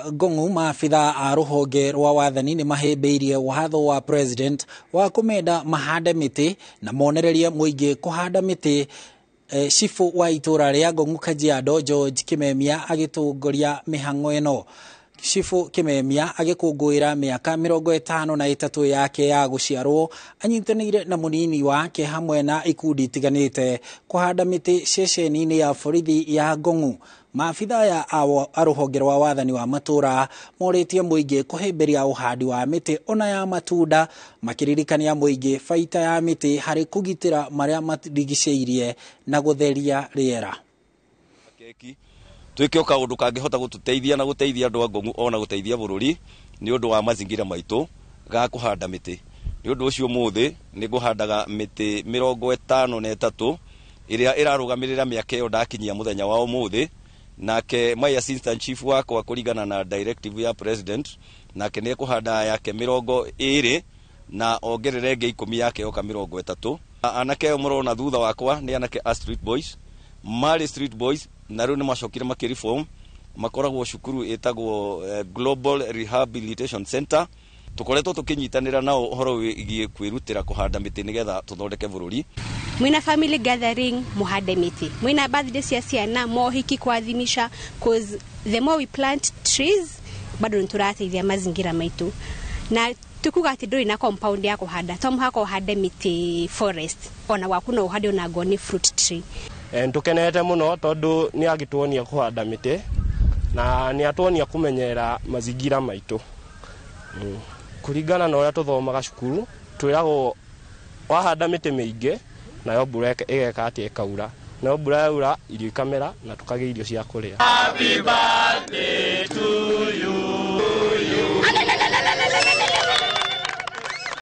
Gongu maafitha a ruhonge rwa wathani ni mahimbiirie watho wa president wa kumenda mahande miti na monererie muingi kuhanda miti. Chifu wa itura ria Gongu Kajiado George Kimemia agitungoria mihango ino. Chifu Kimemia agikungwira miaka 53 yake ya guciarwo anyitanire na munini wake hamwe na ikundi tiganite kuhanda miti ceceni-ini ya borithi ya Gongu. Maafitha ya ruhonge rwa wathani wa matura moritie muingi kuhimbiria uhandi wa miti ona ya matunda, makiririkania muingi baita ya miti hari kugitira maria matigiceirie na gutheria riera. Twike kaundu kangihota gututeithia na guteithia andu a Gongu ona guteithia bururi ni undu wa mazingira maitu ga kuhanda miti. Ni undu ucio muthi ni guhandaga miti 53 iria irarugamirira miaka iyo ndakinyia muthenya wa umuthi. Nake my assistant chief wako kuringana na directive ya president nake ni kuhanda yake 20 na ongerere nge 10 yake oka 30. Anake murona thutha wakwa ni anake a street boys, Mali street boys na riu ni macokire makiriform makoragwo cukuru etagwo Global Rehabilitation Center. Tukoretwo tukinyitanira nao horo wigie kwirutira kuhanda miti nigetha tuthondeke bururi. Mwina family gathering muhande miti, mwina birthday cia ciana mohiki kuadhimisha, cause the more we plant trees bado niturateithia mazingira maitu. Na tukuga ati nduri na compound ya kuhanda tomhako hande miti forest ona wakuna uhande ona goni fruit tree. Tukenete muno tondu ni agituonia kuhanda miti na ni atuonia kumenyera mazingira maitu. Kuringana na uria tuthomaga cukuru twiragwo wahanda miti miingi nayo mbura igeka ati ikaura, nayo mbura yaura irio ikamera na tukagĩa irio cia kuria. Happy birthday to